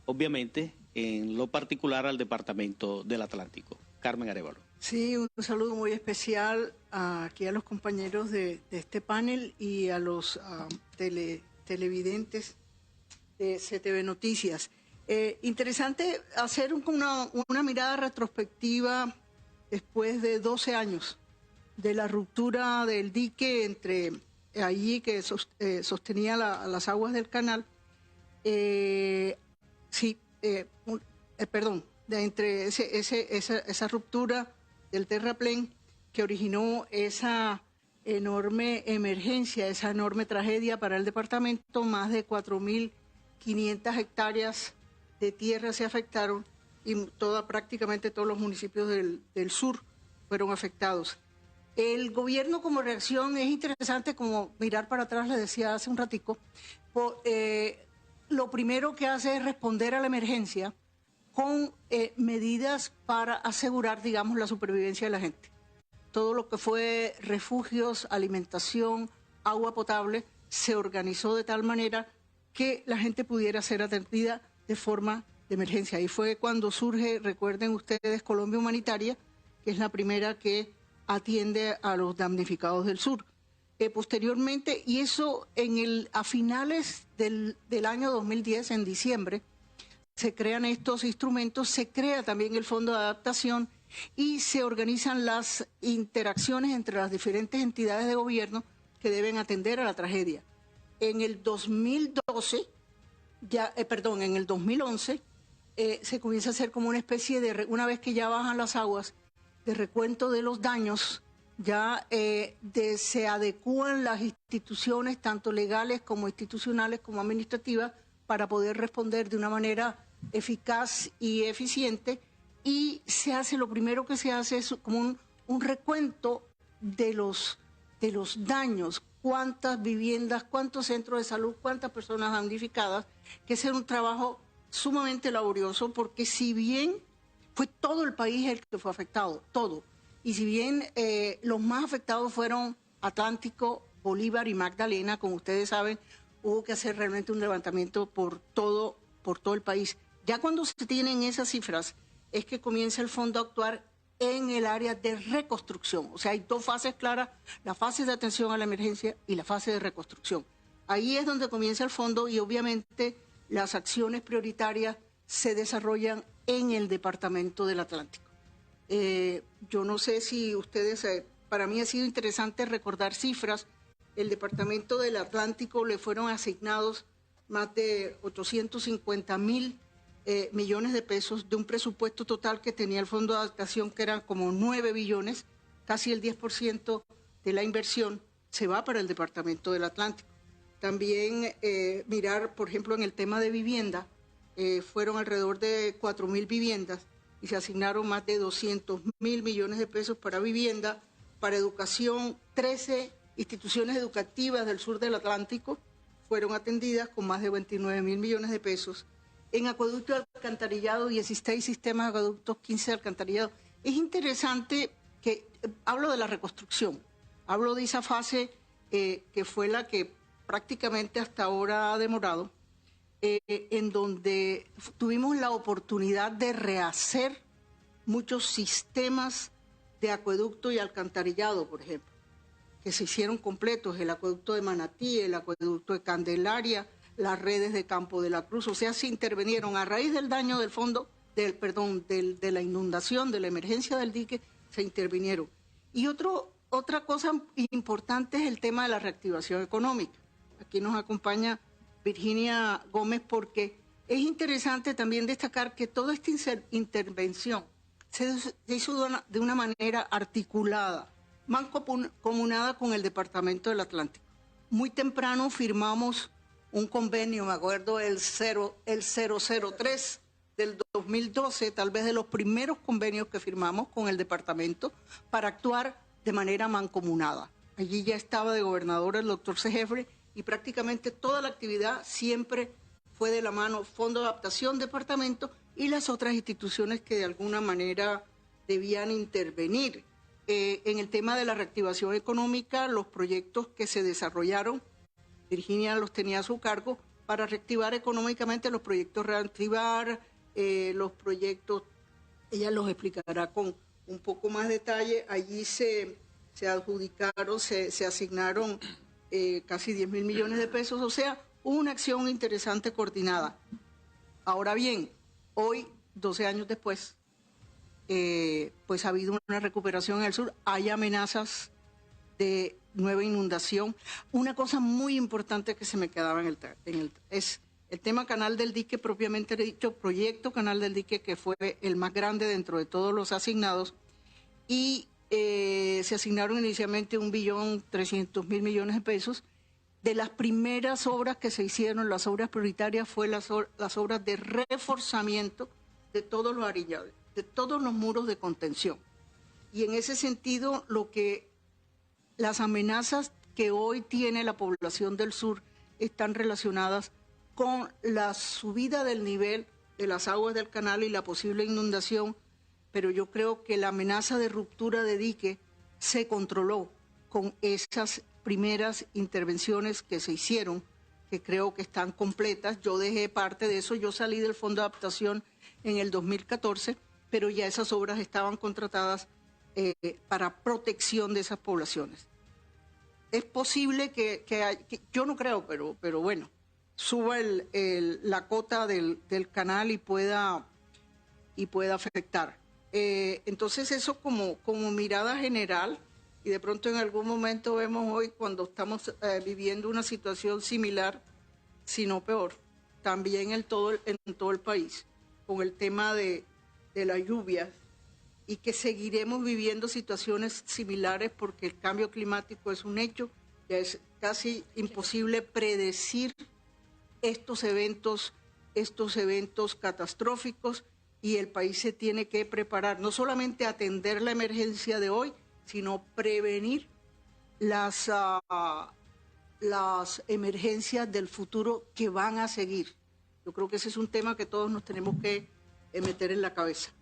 obviamente, en lo particular al Departamento del Atlántico. Carmen Arévalo. Sí, un saludo muy especial aquí a los compañeros de este panel y a los televidentes de CTV Noticias. Interesante hacer una mirada retrospectiva después de 12 años de la ruptura del dique entre allí que sostenía las aguas del canal. Entre esa ruptura del terraplén que originó esa enorme emergencia, esa enorme tragedia para el departamento. Más de 4.500 hectáreas de tierra se afectaron y prácticamente todos los municipios del sur fueron afectados. El gobierno, como reacción, es interesante como mirar para atrás, les decía hace un ratico, lo primero que hace es responder a la emergencia con medidas para asegurar, digamos, la supervivencia de la gente. Todo lo que fue refugios, alimentación, agua potable, se organizó de tal manera que la gente pudiera ser atendida de forma de emergencia. Ahí fue cuando surge, recuerden ustedes, Colombia Humanitaria, que es la primera que atiende a los damnificados del sur. Posteriormente, y eso a finales del año 2010, en diciembre, se crean estos instrumentos, se crea también el Fondo de Adaptación y se organizan las interacciones entre las diferentes entidades de gobierno que deben atender a la tragedia. En el 2011, se comienza a hacer como una especie de, una vez que ya bajan las aguas, de recuento de los daños. Ya se adecúan las instituciones, tanto legales como institucionales como administrativas, para poder responder de una manera eficaz y eficiente, y lo primero que se hace es como un recuento de los daños, cuántas viviendas, cuántos centros de salud, cuántas personas damnificadas, que es un trabajo sumamente laborioso, porque si bien fue todo el país el que fue afectado, todo, y si bien los más afectados fueron Atlántico, Bolívar y Magdalena, como ustedes saben, hubo que hacer realmente un levantamiento por todo el país. Ya cuando se tienen esas cifras es que comienza el fondo a actuar en el área de reconstrucción. O sea, hay dos fases claras, la fase de atención a la emergencia y la fase de reconstrucción. Ahí es donde comienza el fondo y obviamente las acciones prioritarias se desarrollan en el Departamento del Atlántico. Yo no sé si ustedes, para mí ha sido interesante recordar cifras. El Departamento del Atlántico le fueron asignados más de 850.000 millones de pesos de un presupuesto total que tenía el Fondo de Adaptación, que eran como 9 billones, casi el 10% de la inversión se va para el Departamento del Atlántico. También mirar, por ejemplo, en el tema de vivienda, fueron alrededor de 4.000 viviendas y se asignaron más de 200.000 millones de pesos para vivienda. Para educación, 13 instituciones educativas del sur del Atlántico fueron atendidas con más de 29.000 millones de pesos. En acueducto y alcantarillado, 16 sistemas de acueductos, 15 de alcantarillado. Es interesante que hablo de la reconstrucción, hablo de esa fase que fue la que prácticamente hasta ahora ha demorado, en donde tuvimos la oportunidad de rehacer muchos sistemas de acueducto y alcantarillado, por ejemplo, que se hicieron completos: el acueducto de Manatí, el acueducto de Candelaria, las redes de Campo de la Cruz. O sea, se intervinieron a raíz del daño del fondo, de la inundación, de la emergencia del dique, se intervinieron. Y otra cosa importante es el tema de la reactivación económica. Aquí nos acompaña Virginia Gómez, porque es interesante también destacar que toda esta intervención se hizo de una manera articulada, mancomunada con el Departamento del Atlántico. Muy temprano firmamos un convenio, me acuerdo, el 003 del 2012, tal vez de los primeros convenios que firmamos con el departamento para actuar de manera mancomunada. Allí ya estaba de gobernador el doctor Sejefre y prácticamente toda la actividad siempre fue de la mano Fondo de Adaptación, departamento y las otras instituciones que de alguna manera debían intervenir. En el tema de la reactivación económica, los proyectos que se desarrollaron, Virginia los tenía a su cargo, para reactivar económicamente los proyectos reactivar, los proyectos, ella los explicará con un poco más detalle. Allí se adjudicaron, se asignaron casi 10.000 millones de pesos, o sea, una acción interesante coordinada. Ahora bien, hoy, 12 años después, pues ha habido una recuperación en el sur, hay amenazas de nueva inundación. Una cosa muy importante que se me quedaba es el tema Canal del Dique, propiamente dicho, proyecto Canal del Dique, que fue el más grande dentro de todos los asignados, y se asignaron inicialmente 1.300.000 millones de pesos. De las primeras obras que se hicieron, las obras prioritarias, fue las obras de reforzamiento de todos los arillados, de todos los muros de contención. Y en ese sentido, las amenazas que hoy tiene la población del sur están relacionadas con la subida del nivel de las aguas del canal y la posible inundación, pero yo creo que la amenaza de ruptura de dique se controló con esas primeras intervenciones que se hicieron, que creo que están completas. Yo dejé parte de eso, yo salí del Fondo de Adaptación en el 2014, pero ya esas obras estaban contratadas para protección de esas poblaciones. Es posible que yo no creo, pero bueno, suba la cota del canal y pueda afectar. Entonces eso como mirada general, y de pronto en algún momento vemos hoy, cuando estamos viviendo una situación similar, si no peor, también en todo el país, con el tema de las lluvias, y que seguiremos viviendo situaciones similares porque el cambio climático es un hecho, ya es casi imposible predecir estos eventos catastróficos, y el país se tiene que preparar, no solamente atender la emergencia de hoy, sino prevenir las emergencias del futuro que van a seguir. Yo creo que ese es un tema que todos nos tenemos que meter en la cabeza.